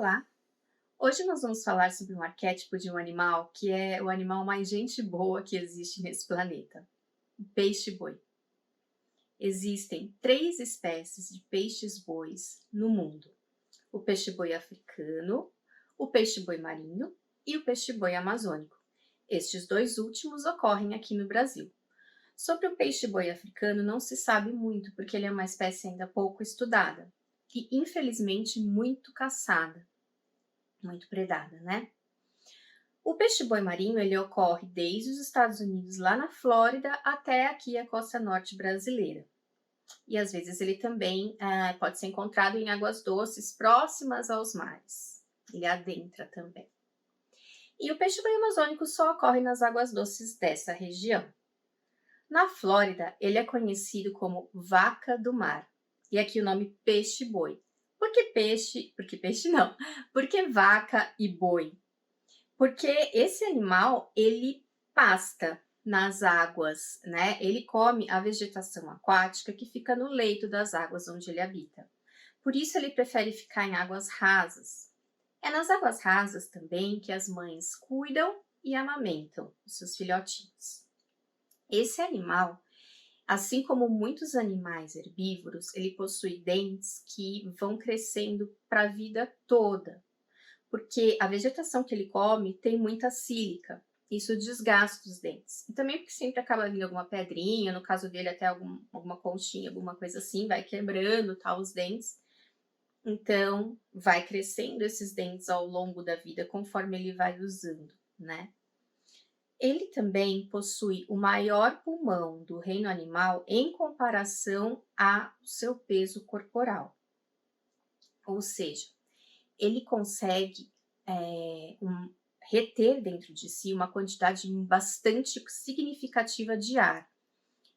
Olá! Hoje nós vamos falar sobre um arquétipo de um animal que é o animal mais gente boa que existe nesse planeta, o peixe-boi. Existem 3 espécies de peixes-bois no mundo: o peixe-boi africano, o peixe-boi marinho e o peixe-boi amazônico. Estes 2 últimos ocorrem aqui no Brasil. Sobre o peixe-boi africano não se sabe muito, porque ele é uma espécie ainda pouco estudada e, infelizmente, muito caçada. Muito predada, né? O peixe-boi marinho ele ocorre desde os Estados Unidos, lá na Flórida, até aqui a costa norte brasileira. E às vezes ele também pode ser encontrado em águas doces próximas aos mares. Ele adentra também. E o peixe-boi amazônico só ocorre nas águas doces dessa região. Na Flórida, ele é conhecido como vaca do mar. E aqui o nome peixe-boi. Por que peixe? Porque peixe não. Por que vaca e boi? Porque esse animal, ele pasta nas águas, né? Ele come a vegetação aquática que fica no leito das águas onde ele habita. Por isso ele prefere ficar em águas rasas. É nas águas rasas também que as mães cuidam e amamentam os seus filhotinhos. Esse animal, assim como muitos animais herbívoros, ele possui dentes que vão crescendo para a vida toda, porque a vegetação que ele come tem muita sílica, isso desgasta os dentes. E também porque sempre acaba vindo alguma pedrinha, no caso dele até alguma conchinha, alguma coisa assim, vai quebrando os dentes. Então, vai crescendo esses dentes ao longo da vida, conforme ele vai usando, né? Ele também possui o maior pulmão do reino animal em comparação ao seu peso corporal. Ou seja, ele consegue reter dentro de si uma quantidade bastante significativa de ar.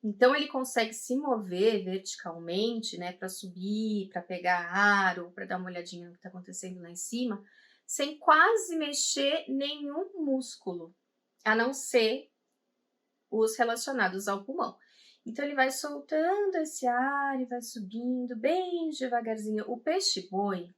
Então, ele consegue se mover verticalmente, né, para subir, para pegar ar ou para dar uma olhadinha no que está acontecendo lá em cima, sem quase mexer nenhum músculo, a não ser os relacionados ao pulmão. Então, ele vai soltando esse ar e vai subindo bem devagarzinho. O peixe-boi,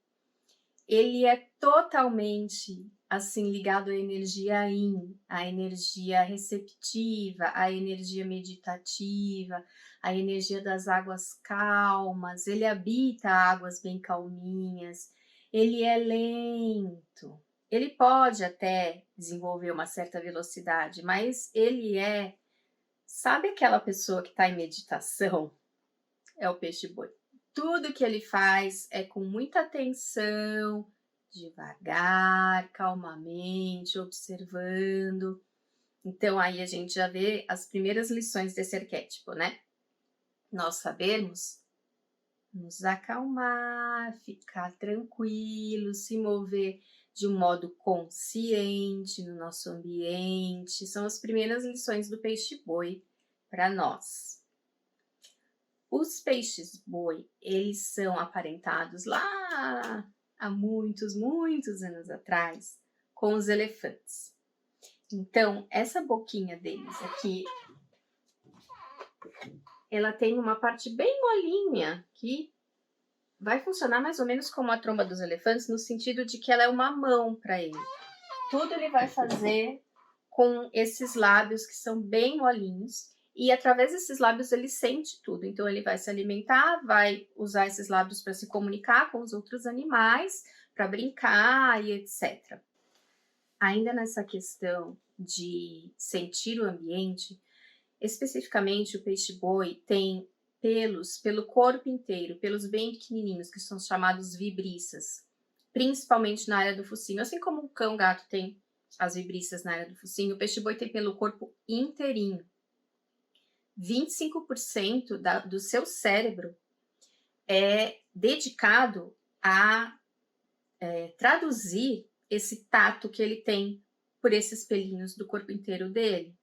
ele é totalmente assim ligado à energia yin, à energia receptiva, à energia meditativa, à energia das águas calmas. Ele habita águas bem calminhas. Ele é lento. Ele pode até desenvolver uma certa velocidade, mas ele sabe aquela pessoa que está em meditação? É o peixe-boi. Tudo que ele faz é com muita atenção, devagar, calmamente, observando. Então, aí a gente já vê as primeiras lições desse arquétipo, né? Nós sabemos nos acalmar, ficar tranquilo, se mover de um modo consciente no nosso ambiente. São as primeiras lições do peixe-boi para nós. Os peixes-boi, eles são aparentados lá há muitos, muitos anos atrás com os elefantes. Então, essa boquinha deles aqui, ela tem uma parte bem molinha que vai funcionar mais ou menos como a tromba dos elefantes, no sentido de que ela é uma mão para ele. Tudo ele vai fazer com esses lábios que são bem molinhos. E através desses lábios ele sente tudo. Então ele vai se alimentar, vai usar esses lábios para se comunicar com os outros animais, para brincar e etc. Ainda nessa questão de sentir o ambiente, especificamente o peixe-boi tem pelos pelo corpo inteiro, pelos bem pequenininhos, que são chamados vibriças, principalmente na área do focinho. Assim como o cão-gato tem as vibriças na área do focinho, o peixe-boi tem pelo corpo inteirinho. 25% do seu cérebro é dedicado a traduzir esse tato que ele tem por esses pelinhos do corpo inteiro dele.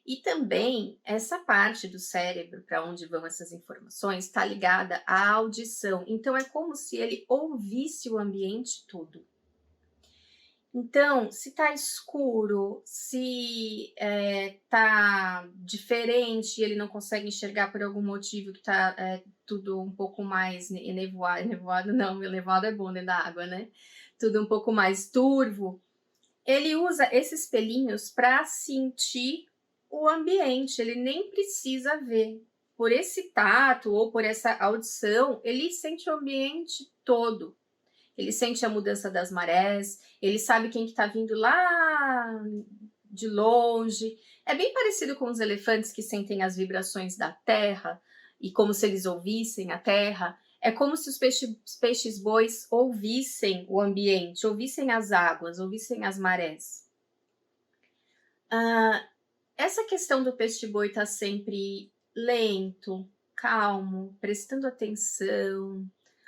E também essa parte do cérebro, para onde vão essas informações, está ligada à audição. Então é como se ele ouvisse o ambiente todo. Então, se tá escuro, se tá diferente e ele não consegue enxergar por algum motivo que tá tudo um pouco mais nevoado, nevoado não, nevoado é bom dentro da água, né? Tudo um pouco mais turvo, ele usa esses espelhinhos para sentir o ambiente, ele nem precisa ver. Por esse tato ou por essa audição, ele sente o ambiente todo. Ele sente a mudança das marés, ele sabe quem que tá vindo lá de longe. É bem parecido com os elefantes que sentem as vibrações da terra e como se eles ouvissem a terra. É como se os peixes-bois ouvissem o ambiente, ouvissem as águas, ouvissem as marés. Essa questão do peixe-boi estar sempre lento, calmo, prestando atenção,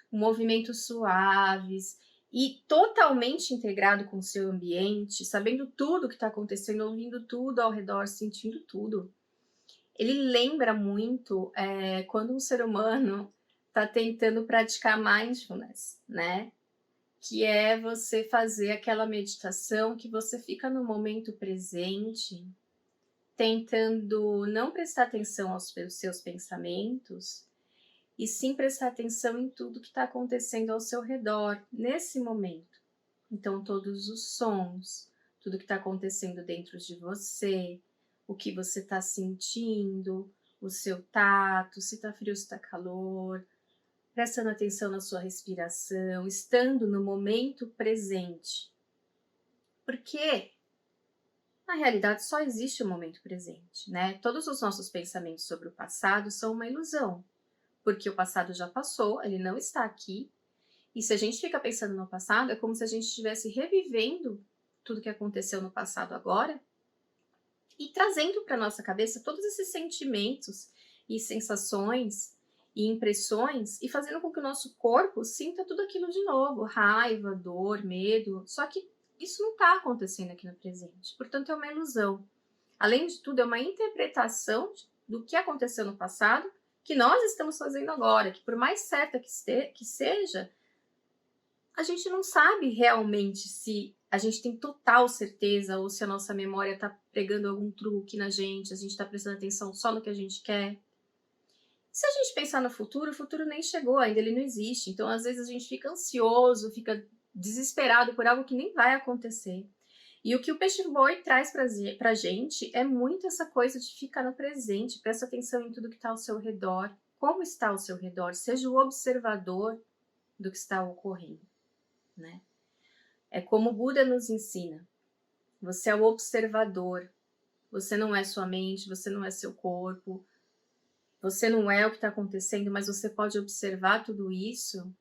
movimentos suaves e totalmente integrado com o seu ambiente, sabendo tudo o que está acontecendo, ouvindo tudo ao redor, sentindo tudo. Ele lembra muito quando um ser humano está tentando praticar mindfulness, né? Que é você fazer aquela meditação que você fica no momento presente, tentando não prestar atenção aos seus pensamentos, e sim prestar atenção em tudo que está acontecendo ao seu redor, nesse momento. Então, todos os sons, tudo que está acontecendo dentro de você, o que você está sentindo, o seu tato, se está frio, se está calor, prestando atenção na sua respiração, estando no momento presente. Porque, na realidade, só existe o momento presente, né? Todos os nossos pensamentos sobre o passado são uma ilusão, porque o passado já passou, ele não está aqui, e se a gente fica pensando no passado, é como se a gente estivesse revivendo tudo que aconteceu no passado agora e trazendo para nossa cabeça todos esses sentimentos e sensações e impressões e fazendo com que o nosso corpo sinta tudo aquilo de novo, raiva, dor, medo, só que isso não está acontecendo aqui no presente, portanto é uma ilusão. Além de tudo, é uma interpretação do que aconteceu no passado que nós estamos fazendo agora, que por mais certa que seja, a gente não sabe realmente se a gente tem total certeza ou se a nossa memória está pregando algum truque na gente, a gente está prestando atenção só no que a gente quer. Se a gente pensar no futuro, o futuro nem chegou ainda, ele não existe. Então, às vezes, a gente fica ansioso, fica desesperado por algo que nem vai acontecer. E o que o peixe-boi traz pra gente é muito essa coisa de ficar no presente, presta atenção em tudo que está ao seu redor, como está ao seu redor, seja o observador do que está ocorrendo, né? É como o Buda nos ensina, você é o observador, você não é sua mente, você não é seu corpo, você não é o que está acontecendo, mas você pode observar tudo isso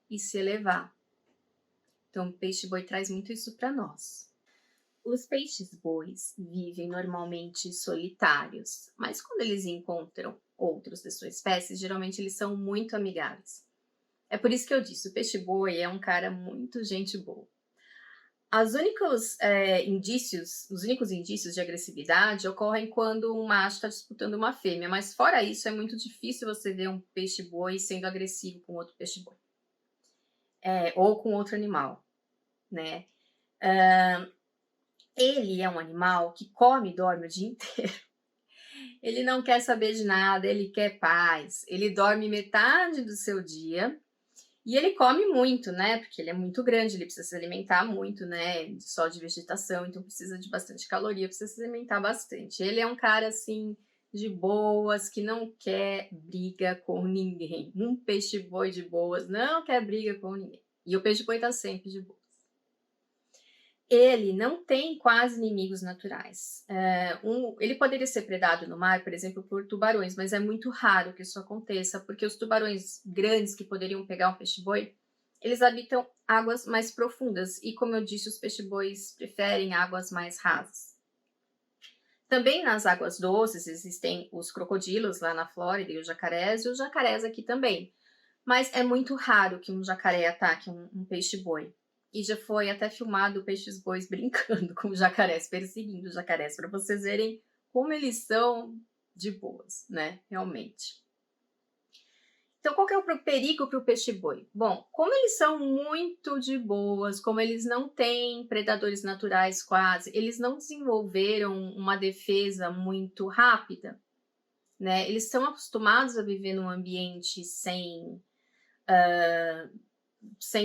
e se elevar. Então, o peixe-boi traz muito isso para nós. Os peixes-bois vivem normalmente solitários, mas quando eles encontram outros da sua espécie, geralmente eles são muito amigáveis. É por isso que eu disse, o peixe-boi é um cara muito gente boa. Os únicos indícios de agressividade ocorrem quando um macho está disputando uma fêmea, mas fora isso é muito difícil você ver um peixe-boi sendo agressivo com outro peixe-boi. Ou com outro animal, né? Ele é um animal que come e dorme o dia inteiro. Ele não quer saber de nada, ele quer paz. Ele dorme metade do seu dia e ele come muito, né? Porque ele é muito grande, ele precisa se alimentar muito, né? Só de vegetação, então precisa de bastante caloria, precisa se alimentar bastante. Ele é um cara assim de boas, que não quer briga com ninguém. Um peixe-boi de boas não quer briga com ninguém. E o peixe-boi tá sempre de boas. Ele não tem quase inimigos naturais. Ele poderia ser predado no mar, por exemplo, por tubarões, mas é muito raro que isso aconteça, porque os tubarões grandes que poderiam pegar um peixe-boi, eles habitam águas mais profundas e, como eu disse, os peixe-bois preferem águas mais rasas. Também nas águas doces existem os crocodilos lá na Flórida e os jacarés aqui também. Mas é muito raro que um jacaré ataque um peixe-boi. E já foi até filmado peixes-bois brincando com jacarés, perseguindo jacarés, para vocês verem como eles são de boas, né? Realmente. Então, qual que é o perigo para o peixe-boi? Bom, como eles são muito de boas, como eles não têm predadores naturais quase, eles não desenvolveram uma defesa muito rápida, né? Eles estão acostumados a viver num ambiente sem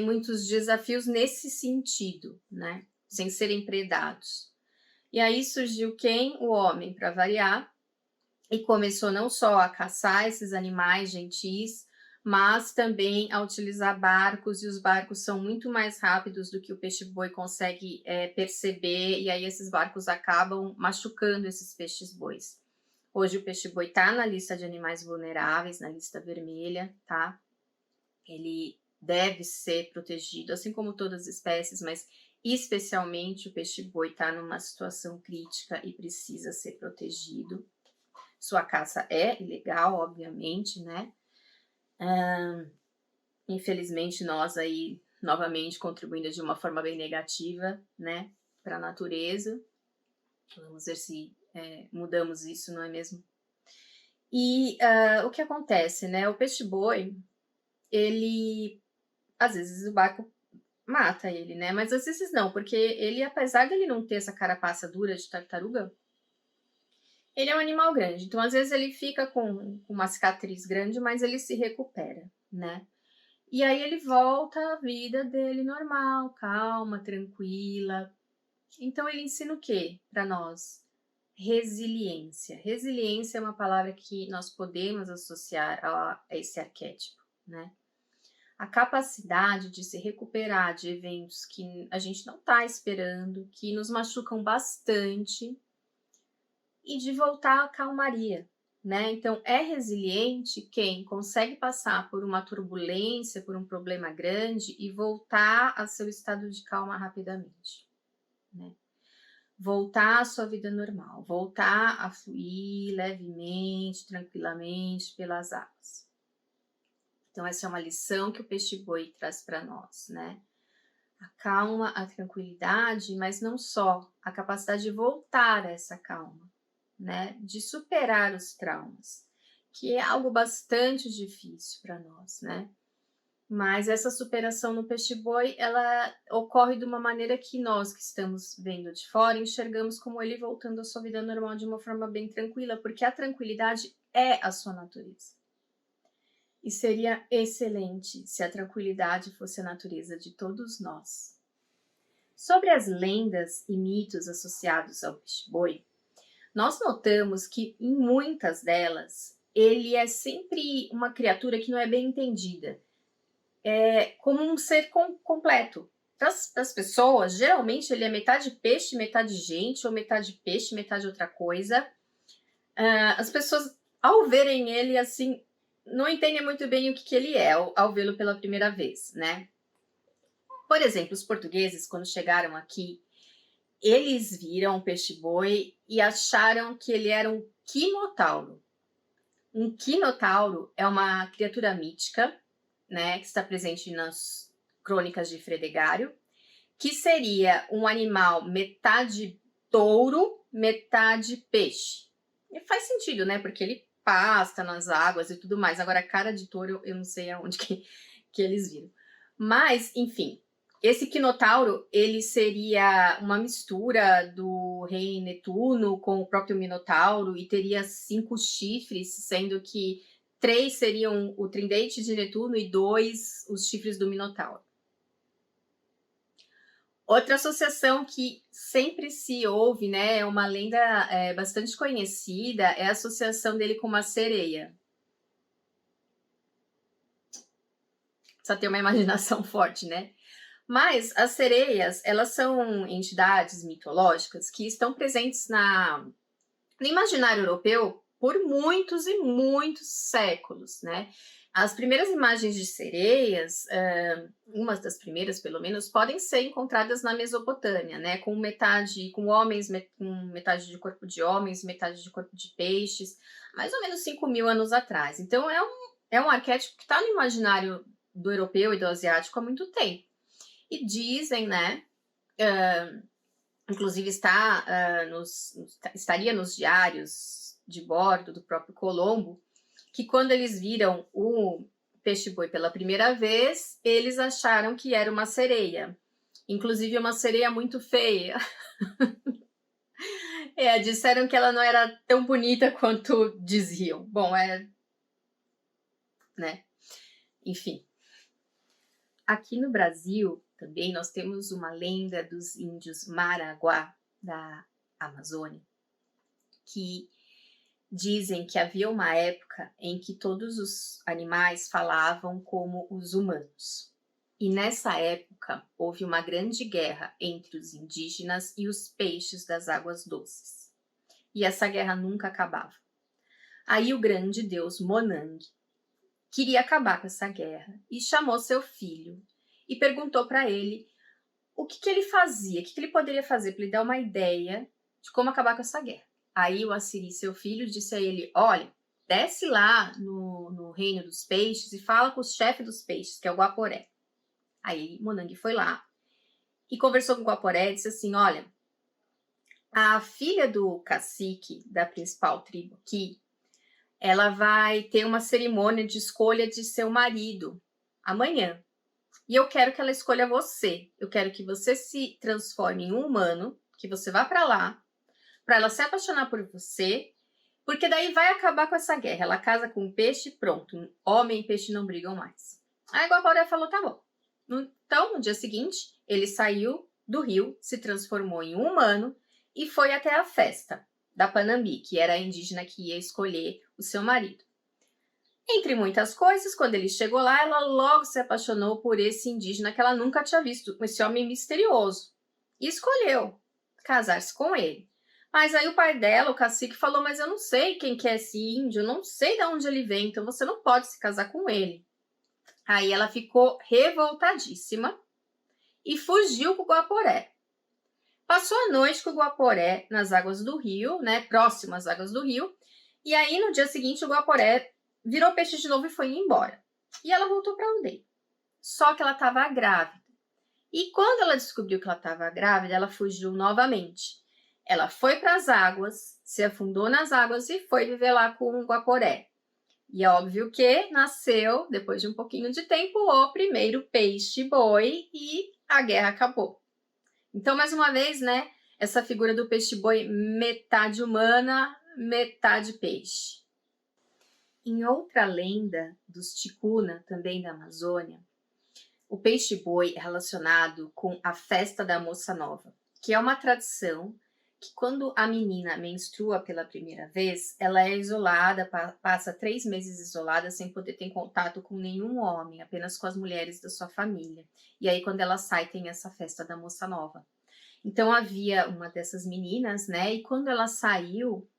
muitos desafios nesse sentido, né? Sem serem predados. E aí surgiu quem? O homem, para variar, e começou não só a caçar esses animais gentis, mas também a utilizar barcos, e os barcos são muito mais rápidos do que o peixe-boi consegue perceber, e aí esses barcos acabam machucando esses peixes-bois. Hoje o peixe-boi está na lista de animais vulneráveis, na lista vermelha, tá? Ele deve ser protegido, assim como todas as espécies, mas especialmente o peixe-boi está numa situação crítica e precisa ser protegido. Sua caça é ilegal, obviamente, né? Infelizmente, nós aí, novamente, contribuindo de uma forma bem negativa, né, para a natureza. Vamos ver se mudamos isso, não é mesmo? E o que acontece, né? O peixe-boi, ele, às vezes o barco mata ele, né? Mas às vezes não, porque ele, apesar dele não ter essa carapaça dura de tartaruga, ele é um animal grande, então às vezes ele fica com uma cicatriz grande, mas ele se recupera, né? E aí ele volta à vida dele normal, calma, tranquila. Então ele ensina o quê para nós? Resiliência. Resiliência é uma palavra que nós podemos associar a esse arquétipo, né? A capacidade de se recuperar de eventos que a gente não está esperando, que nos machucam bastante, e de voltar à calmaria, né? Então, é resiliente quem consegue passar por uma turbulência, por um problema grande e voltar a seu estado de calma rapidamente, né? Voltar à sua vida normal, voltar a fluir levemente, tranquilamente pelas águas. Então, essa é uma lição que o peixe-boi traz para nós, né? A calma, a tranquilidade, mas não só, a capacidade de voltar a essa calma, né, de superar os traumas, que é algo bastante difícil para nós, né? Mas essa superação no peixe-boi, ela ocorre de uma maneira que nós que estamos vendo de fora enxergamos como ele voltando à sua vida normal de uma forma bem tranquila, porque a tranquilidade é a sua natureza. E seria excelente se a tranquilidade fosse a natureza de todos nós. Sobre as lendas e mitos associados ao peixe-boi, nós notamos que em muitas delas ele é sempre uma criatura que não é bem entendida, como um ser completo. Para as pessoas, geralmente ele é metade peixe, metade gente, ou metade peixe, metade outra coisa. As pessoas, ao verem ele assim, não entendem muito bem o que ele é ao vê-lo pela primeira vez, né? Por exemplo, os portugueses, quando chegaram aqui, eles viram o peixe-boi e acharam que ele era um quinotauro. Um quinotauro é uma criatura mítica, né, que está presente nas crônicas de Fredegário, que seria um animal metade touro, metade peixe. E faz sentido, né, porque ele pasta nas águas e tudo mais. Agora, cara de touro, eu não sei aonde que eles viram. Mas, enfim, esse quinotauro, ele seria uma mistura do rei Netuno com o próprio Minotauro e teria 5 chifres, sendo que 3 seriam o tridente de Netuno e 2 os chifres do Minotauro. Outra associação que sempre se ouve, né, é uma lenda bastante conhecida, é a associação dele com uma sereia. Precisa ter uma imaginação forte, né? Mas as sereias, elas são entidades mitológicas que estão presentes no imaginário europeu por muitos e muitos séculos, né? As primeiras imagens de sereias, umas das primeiras pelo menos, podem ser encontradas na Mesopotâmia, né? Com homens, com metade de corpo de homens, metade de corpo de peixes, mais ou menos 5.000 anos atrás. Então é um arquétipo que está no imaginário do europeu e do asiático há muito tempo. E dizem, né, inclusive estaria nos diários de bordo do próprio Colombo, que quando eles viram o peixe-boi pela primeira vez, eles acharam que era uma sereia. Inclusive uma sereia muito feia. Disseram que ela não era tão bonita quanto diziam. Bom, né? Enfim. Aqui no Brasil, também, nós temos uma lenda dos índios Maraguá, da Amazônia, que dizem que havia uma época em que todos os animais falavam como os humanos. E nessa época, houve uma grande guerra entre os indígenas e os peixes das águas doces. E essa guerra nunca acabava. Aí o grande deus Monang queria acabar com essa guerra e chamou seu filho e perguntou para ele o que ele fazia, o que ele poderia fazer para ele dar uma ideia de como acabar com essa guerra. Aí o Assiri, seu filho, disse a ele, olha, desce lá no reino dos peixes e fala com o chefe dos peixes, que é o Guaporé. Aí Monang foi lá e conversou com o Guaporé e disse assim, olha, a filha do cacique da principal tribo aqui, ela vai ter uma cerimônia de escolha de seu marido amanhã. E eu quero que ela escolha você. Eu quero que você se transforme em um humano, que você vá para lá, para ela se apaixonar por você, porque daí vai acabar com essa guerra. Ela casa com um peixe, pronto. Homem e peixe não brigam mais. Aí o Guaporé falou, tá bom. Então, no dia seguinte, ele saiu do rio, se transformou em um humano e foi até a festa da Panambi, que era a indígena que ia escolher o seu marido. Entre muitas coisas, quando ele chegou lá, ela logo se apaixonou por esse indígena que ela nunca tinha visto, esse homem misterioso, e escolheu casar-se com ele. Mas aí o pai dela, o cacique, falou, mas eu não sei quem que é esse índio, não sei de onde ele vem, então você não pode se casar com ele. Aí ela ficou revoltadíssima e fugiu com o Guaporé. Passou a noite com o Guaporé nas águas do rio, né, próximo às águas do rio, e aí no dia seguinte o Guaporé virou peixe de novo e foi embora. E ela voltou para a aldeia. Só que ela estava grávida. E quando ela descobriu que ela estava grávida, ela fugiu novamente. Ela foi para as águas, se afundou nas águas e foi viver lá com o Guaporé. E é óbvio que nasceu, depois de um pouquinho de tempo, o primeiro peixe-boi e a guerra acabou. Então, mais uma vez, né, essa figura do peixe-boi metade humana, metade peixe. Em outra lenda dos Ticuna, também da Amazônia, o peixe-boi é relacionado com a festa da moça nova, que é uma tradição que quando a menina menstrua pela primeira vez, ela é isolada, passa 3 meses isolada sem poder ter contato com nenhum homem, apenas com as mulheres da sua família. E aí quando ela sai tem essa festa da moça nova. Então havia uma dessas meninas, né? E quando ela saiu,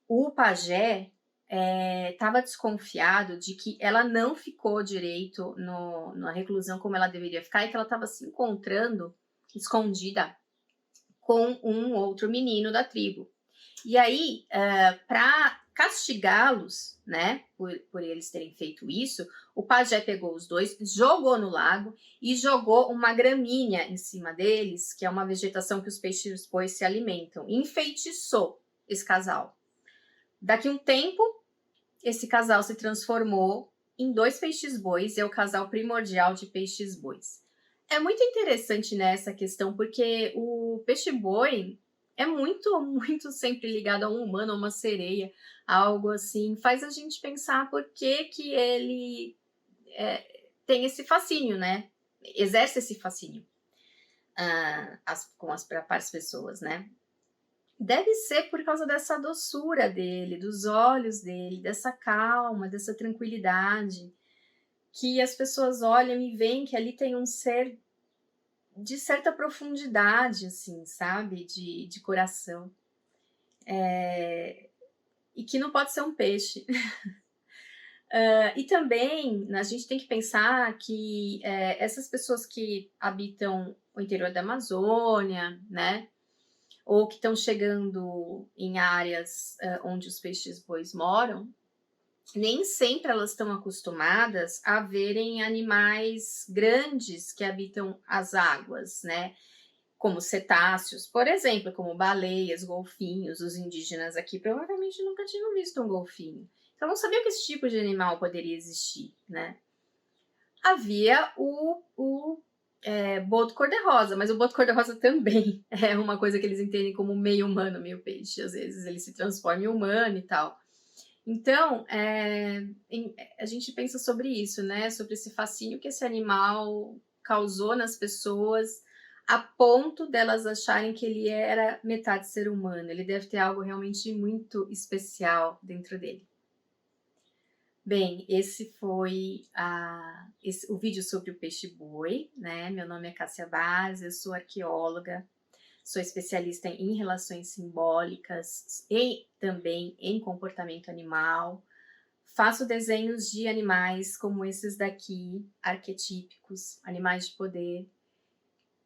o pajé estava desconfiado de que ela não ficou direito na reclusão como ela deveria ficar e que ela estava se encontrando escondida com um outro menino da tribo. E aí, para castigá-los, né, por eles terem feito isso, o pajé pegou os dois, jogou no lago e jogou uma gramínea em cima deles, que é uma vegetação que os peixes-boi se alimentam, e enfeitiçou esse casal. Daqui um tempo, esse casal se transformou em 2 peixes-bois, é o casal primordial de peixes-bois. É muito interessante nessa questão, porque o peixe-boi é muito, muito sempre ligado a um humano, a uma sereia, algo assim. Faz a gente pensar por que ele tem esse fascínio, né? Exerce esse fascínio para as pessoas, né? Deve ser por causa dessa doçura dele, dos olhos dele, dessa calma, dessa tranquilidade, que as pessoas olham e veem que ali tem um ser de certa profundidade, assim, sabe? De coração. E que não pode ser um peixe. E também a gente tem que pensar que essas pessoas que habitam o interior da Amazônia, né? Ou que estão chegando em áreas onde os peixes-bois moram, nem sempre elas estão acostumadas a verem animais grandes que habitam as águas, né? Como cetáceos, por exemplo, como baleias, golfinhos. Os indígenas aqui provavelmente nunca tinham visto um golfinho. Então não sabiam que esse tipo de animal poderia existir, né? havia o boto cor-de-rosa, mas o boto cor-de-rosa também é uma coisa que eles entendem como meio humano, meio peixe. Às vezes ele se transforma em humano e tal. Então, a gente pensa sobre isso, né? Sobre esse fascínio que esse animal causou nas pessoas, a ponto delas acharem que ele era metade ser humano. Ele deve ter algo realmente muito especial dentro dele. Bem, esse foi o vídeo sobre o peixe-boi, né? Meu nome é Cássia Vaz, eu sou arqueóloga, sou especialista em relações simbólicas e também em comportamento animal. Faço desenhos de animais como esses daqui, arquetípicos, animais de poder.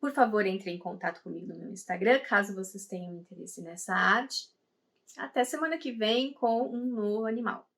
Por favor, entre em contato comigo no meu Instagram, caso vocês tenham interesse nessa arte. Até semana que vem com um novo animal.